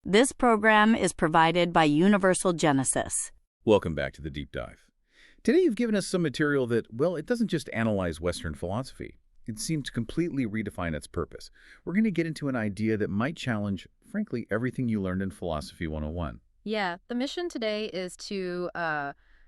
This program is provided by Universal Genesis. Welcome back to the Deep Dive. Today you've given us some material that, well, it doesn't just analyze Western philosophy. It seems to completely redefine its purpose. We're going to get into an idea that might challenge, frankly, everything you learned in Philosophy 101. Yeah, the mission today is to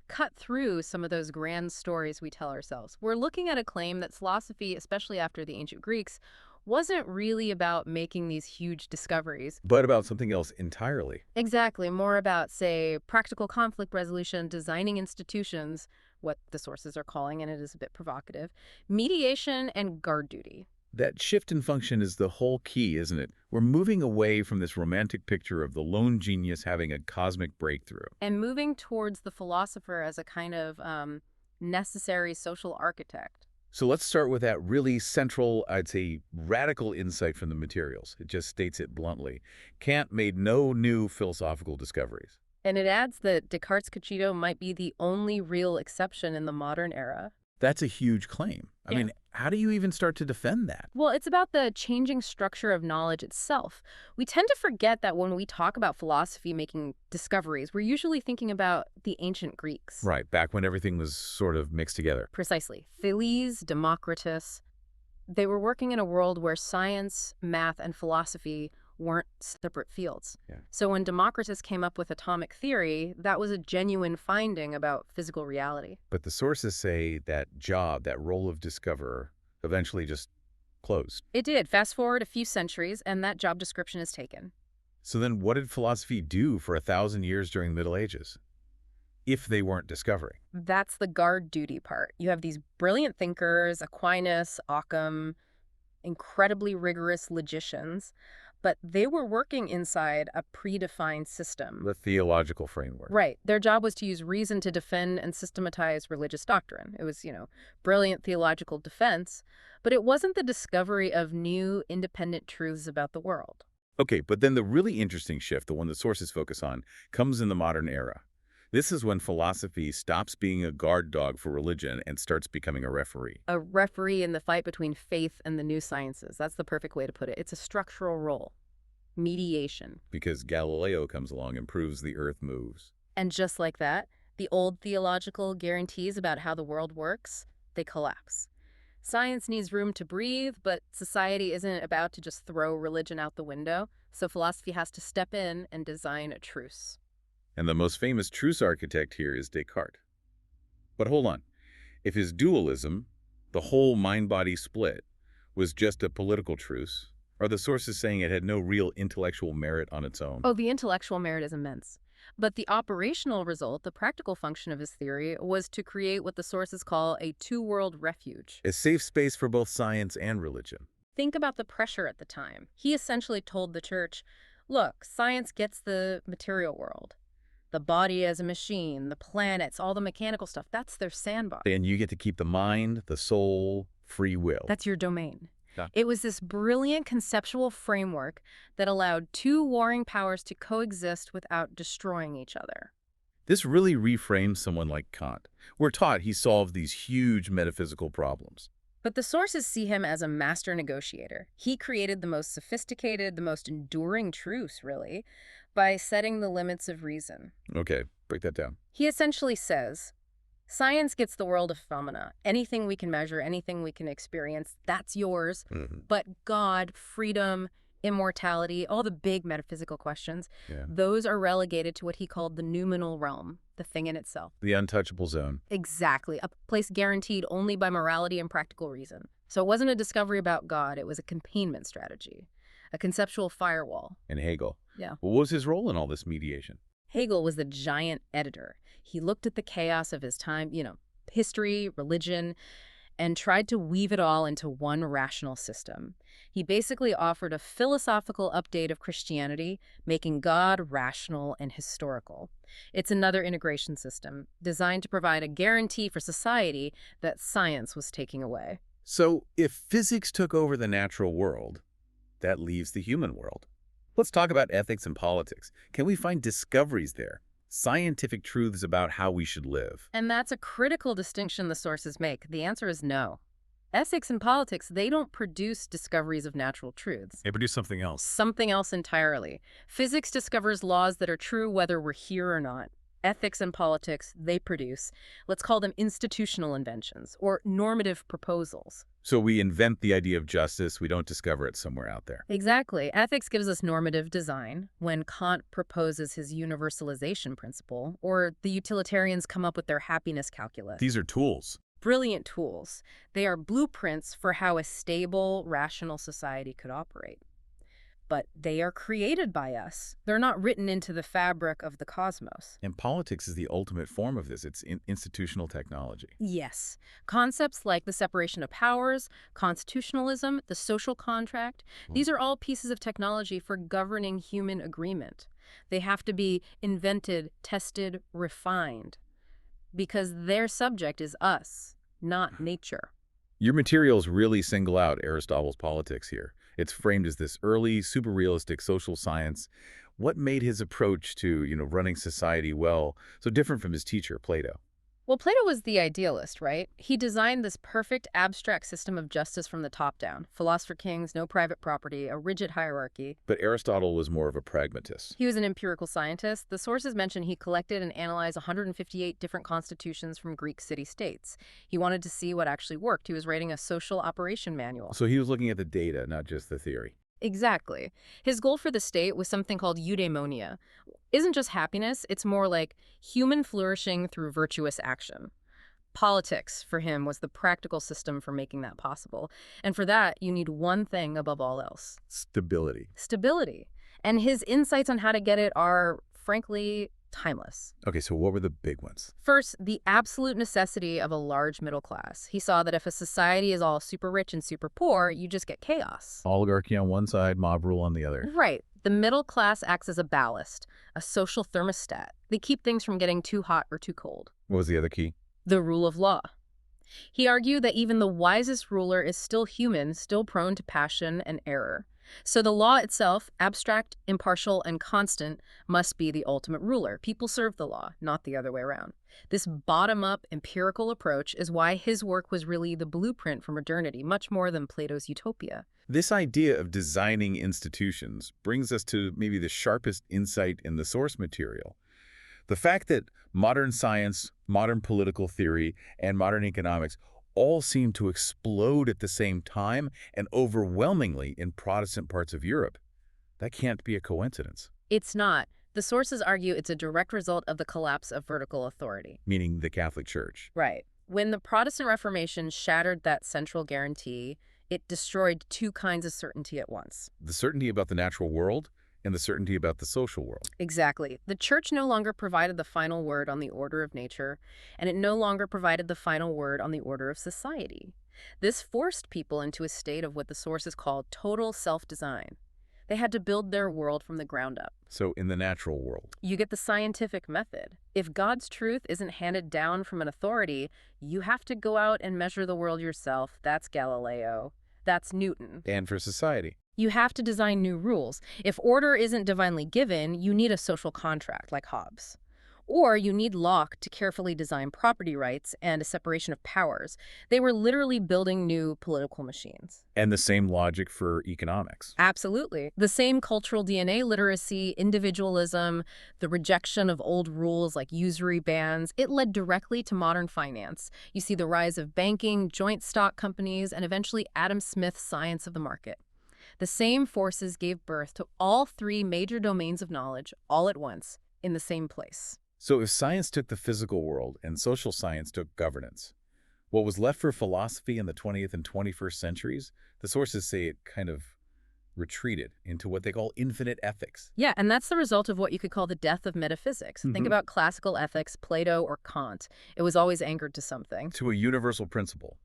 cut through some of those grand stories we tell ourselves. We're looking at a claim that philosophy, especially after the ancient Greeks, wasn't really about making these huge discoveries. But about something else entirely. Exactly, more about, say, practical conflict resolution, designing institutions, what the sources are calling, and it is a bit provocative, mediation, and guard duty. That shift in function is the whole key, isn't it? We're moving away from this romantic picture of the lone genius having a cosmic breakthrough. And moving towards the philosopher as a kind of necessary social architect. So let's start with that really central, I'd say, radical insight from the materials. It just states it bluntly. Kant made no new philosophical discoveries. And it adds that Descartes' Cogito might be the only real exception in the modern era. That's a huge claim. I mean, how do you even start to defend that? Well, it's about the changing structure of knowledge itself. We tend to forget that when we talk about philosophy making discoveries, we're usually thinking about the ancient Greeks. Right, back when everything was sort of mixed together. Precisely. Thales, Democritus, they were working in a world where science, math, and philosophy weren't separate fields. Yeah. So when Democritus came up with atomic theory, that was a genuine finding about physical reality. But the sources say that job, that role of discoverer, eventually just closed. It did. Fast forward a few centuries, and that job description is taken. So then what did philosophy do for 1,000 years during the Middle Ages, if they weren't discovering? That's the guard duty part. You have these brilliant thinkers, Aquinas, Occam, incredibly rigorous logicians, but they were working inside a predefined system. The theological framework. Right. Their job was to use reason to defend and systematize religious doctrine. It was, brilliant theological defense, but it wasn't the discovery of new, independent truths about the world. Okay, but then the really interesting shift, the one the sources focus on, comes in the modern era. This is when philosophy stops being a guard dog for religion and starts becoming a referee. A referee in the fight between faith and the new sciences. That's the perfect way to put it. It's a structural role. Mediation. Because Galileo comes along and proves the earth moves. And just like that, the old theological guarantees about how the world works, they collapse. Science needs room to breathe, but society isn't about to just throw religion out the window, so philosophy has to step in and design a truce. And the most famous truce architect here is Descartes. But hold on. If his dualism, the whole mind-body split, was just a political truce, are the sources saying it had no real intellectual merit on its own? Oh, the intellectual merit is immense. But the operational result, the practical function of his theory, was to create what the sources call a two-world refuge. A safe space for both science and religion. Think about the pressure at the time. He essentially told the church, look, science gets the material world. The body as a machine, the planets, all the mechanical stuff, that's their sandbox. And you get to keep the mind, the soul, free will. That's your domain. Yeah. It was this brilliant conceptual framework that allowed two warring powers to coexist without destroying each other. This really reframes someone like Kant. We're taught he solved these huge metaphysical problems. But the sources see him as a master negotiator. He created the most sophisticated, the most enduring truths, really, by setting the limits of reason. Okay, break that down. He essentially says, science gets the world of phenomena. Anything we can measure, anything we can experience, that's yours. But God, freedom, immortality, all the big metaphysical questions, those are relegated to what he called the noumenal realm, the thing in itself. The untouchable zone. Exactly, a place guaranteed only by morality and practical reason. So it wasn't a discovery about God, it was a containment strategy, a conceptual firewall. And Hegel. Yeah. What was his role in all this mediation? Hegel was the giant editor. He looked at the chaos of his time, history, religion, and tried to weave it all into one rational system. He basically offered a philosophical update of Christianity, making God rational and historical. It's another integration system designed to provide a guarantee for society that science was taking away. So if physics took over the natural world, that leaves the human world. Let's talk about ethics and politics. Can we find discoveries there? Scientific truths about how we should live? And that's a critical distinction the sources make. The answer is no. Ethics and politics, they don't produce discoveries of natural truths. They produce something else. Something else entirely. Physics discovers laws that are true whether we're here or not. Ethics and politics, they produce, let's call them institutional inventions or normative proposals. So we invent the idea of justice. We don't discover it somewhere out there. Exactly. Ethics gives us normative design. When Kant proposes his universalization principle, or the utilitarians come up with their happiness calculus. These are tools. Brilliant tools. They are blueprints for how a stable, rational society could operate. But they are created by us. They're not written into the fabric of the cosmos. And politics is the ultimate form of this. It's institutional technology. Yes. Concepts like the separation of powers, constitutionalism, the social contract, these are all pieces of technology for governing human agreement. They have to be invented, tested, refined, because their subject is us, not nature. Your materials really single out Aristotle's politics here. It's framed as this early, super realistic social science. What made his approach to, running society well so different from his teacher, Plato? Well, Plato was the idealist, right? He designed this perfect abstract system of justice from the top down. Philosopher kings, no private property, a rigid hierarchy. But Aristotle was more of a pragmatist. He was an empirical scientist. The sources mention he collected and analyzed 158 different constitutions from Greek city-states. He wanted to see what actually worked. He was writing a social operation manual. So he was looking at the data, not just the theory. Exactly. His goal for the state was something called eudaimonia. Isn't just happiness, it's more like human flourishing through virtuous action. Politics, for him, was the practical system for making that possible. And for that, you need one thing above all else. Stability. Stability. And his insights on how to get it are, frankly, timeless. Okay, so what were the big ones? First, the absolute necessity of a large middle class. He saw that if a society is all super rich and super poor, you just get chaos. Oligarchy on one side, mob rule on the other. Right. The middle class acts as a ballast, a social thermostat. They keep things from getting too hot or too cold. What was the other key? The rule of law. He argued that even the wisest ruler is still human, still prone to passion and error. So the law itself, abstract, impartial, and constant, must be the ultimate ruler. People serve the law, not the other way around. This bottom-up, empirical approach is why his work was really the blueprint for modernity, much more than Plato's utopia. This idea of designing institutions brings us to maybe the sharpest insight in the source material. The fact that modern science, modern political theory, and modern economics all seem to explode at the same time and overwhelmingly in Protestant parts of Europe. That can't be a coincidence. It's not. The sources argue it's a direct result of the collapse of vertical authority. Meaning the Catholic Church. Right. When the Protestant Reformation shattered that central guarantee, it destroyed two kinds of certainty at once. The certainty about the natural world and the certainty about the social world. Exactly. The church no longer provided the final word on the order of nature, and it no longer provided the final word on the order of society. This forced people into a state of what the sources call total self-design. They had to build their world from the ground up. So in the natural world. You get the scientific method. If God's truth isn't handed down from an authority, you have to go out and measure the world yourself. That's Galileo. That's Newton. And for society. You have to design new rules. If order isn't divinely given, you need a social contract like Hobbes. Or you need Locke to carefully design property rights and a separation of powers. They were literally building new political machines. And the same logic for economics. Absolutely. The same cultural DNA, literacy, individualism, the rejection of old rules like usury bans, it led directly to modern finance. You see the rise of banking, joint stock companies, and eventually Adam Smith's science of the market. The same forces gave birth to all three major domains of knowledge all at once in the same place. So if science took the physical world and social science took governance, what was left for philosophy in the 20th and 21st centuries, the sources say it kind of retreated into what they call infinite ethics. Yeah, and that's the result of what you could call the death of metaphysics. Think about classical ethics, Plato or Kant. It was always anchored to something. To a universal principle.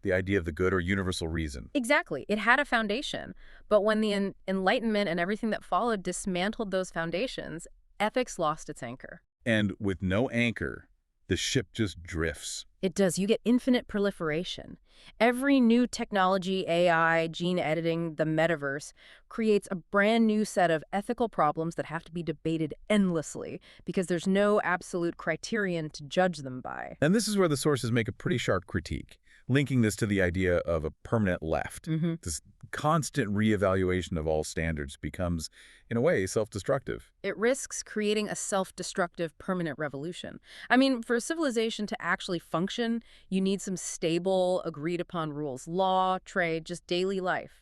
The idea of the good or universal reason. Exactly. It had a foundation. But when the Enlightenment and everything that followed dismantled those foundations, ethics lost its anchor. And with no anchor, the ship just drifts. It does. You get infinite proliferation. Every new technology, AI, gene editing, the metaverse, creates a brand new set of ethical problems that have to be debated endlessly because there's no absolute criterion to judge them by. And this is where the sources make a pretty sharp critique. linking this to the idea of a permanent left. Mm-hmm. This constant reevaluation of all standards becomes, in a way, self-destructive. It risks creating a self-destructive permanent revolution. I mean, for a civilization to actually function, you need some stable, agreed-upon rules. Law, trade, just daily life.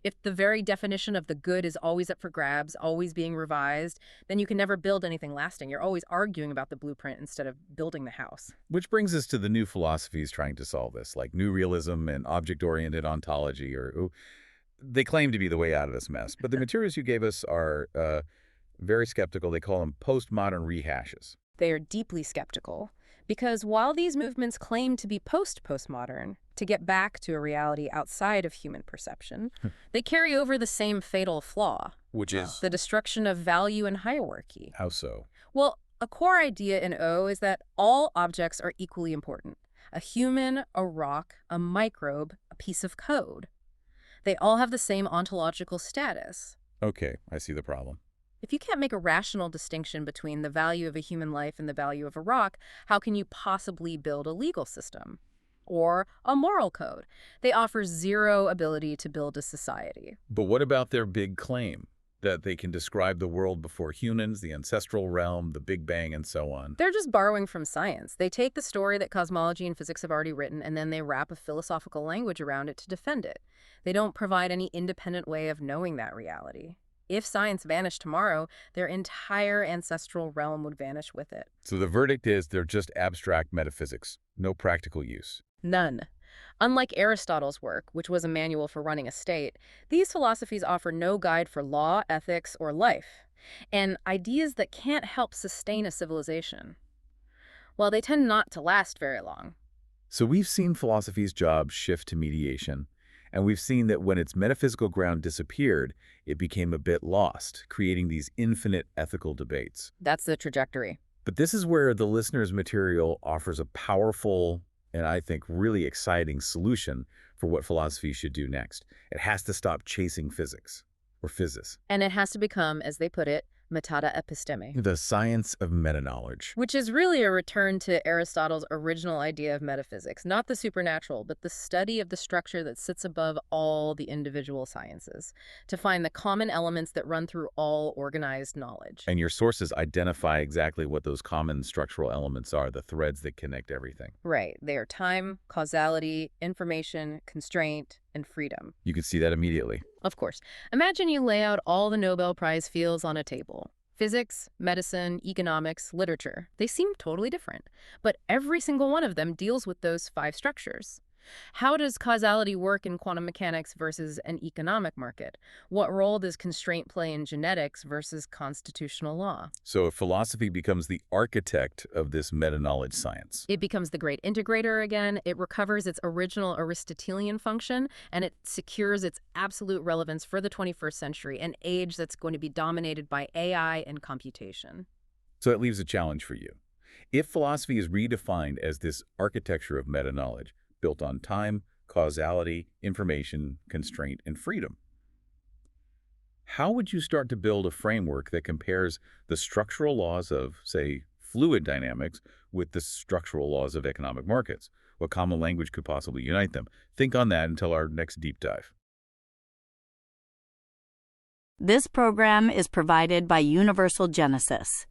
If the very definition of the good is always up for grabs, always being revised, then you can never build anything lasting. You're always arguing about the blueprint instead of building the house. Which brings us to the new philosophies trying to solve this, like new realism and object-oriented ontology, they claim to be the way out of this mess. But the materials you gave us are very skeptical. They call them postmodern rehashes. They are deeply skeptical because while these movements claim to be postmodern, to get back to a reality outside of human perception, they carry over the same fatal flaw. Which is? The destruction of value and hierarchy. How so? Well, a core idea in O is that all objects are equally important. A human, a rock, a microbe, a piece of code. They all have the same ontological status. Okay, I see the problem. If you can't make a rational distinction between the value of a human life and the value of a rock, how can you possibly build a legal system? Or a moral code? They offer zero ability to build a society. But what about their big claim? That they can describe the world before humans, the ancestral realm, the Big Bang, and so on. They're just borrowing from science. They take the story that cosmology and physics have already written, and then they wrap a philosophical language around it to defend it. They don't provide any independent way of knowing that reality. If science vanished tomorrow, their entire ancestral realm would vanish with it. So the verdict is they're just abstract metaphysics, no practical use. None. Unlike Aristotle's work, which was a manual for running a state, these philosophies offer no guide for law, ethics, or life, and ideas that can't help sustain a civilization. Well, they tend not to last very long. So we've seen philosophy's job shift to mediation, and we've seen that when its metaphysical ground disappeared, it became a bit lost, creating these infinite ethical debates. That's the trajectory. But this is where the listener's material offers a powerful and I think really exciting solution for what philosophy should do next. It has to stop chasing physics, or physis. And it has to become, as they put it, metata episteme. The science of meta-knowledge. Which is really a return to Aristotle's original idea of metaphysics, not the supernatural, but the study of the structure that sits above all the individual sciences, to find the common elements that run through all organized knowledge. And your sources identify exactly what those common structural elements are, the threads that connect everything. Right. They are time, causality, information, constraint, and freedom. You can see that immediately. Of course. Imagine you lay out all the Nobel Prize fields on a table. Physics, medicine, economics, literature. They seem totally different, but every single one of them deals with those 5 structures. How does causality work in quantum mechanics versus an economic market? What role does constraint play in genetics versus constitutional law? So if philosophy becomes the architect of this meta-knowledge science, it becomes the great integrator again, it recovers its original Aristotelian function, and it secures its absolute relevance for the 21st century, an age that's going to be dominated by AI and computation. So it leaves a challenge for you. If philosophy is redefined as this architecture of meta-knowledge, built on time, causality, information, constraint, and freedom, how would you start to build a framework that compares the structural laws of, say, fluid dynamics with the structural laws of economic markets? What common language could possibly unite them? Think on that until our next deep dive. This program is provided by Universal Genesis.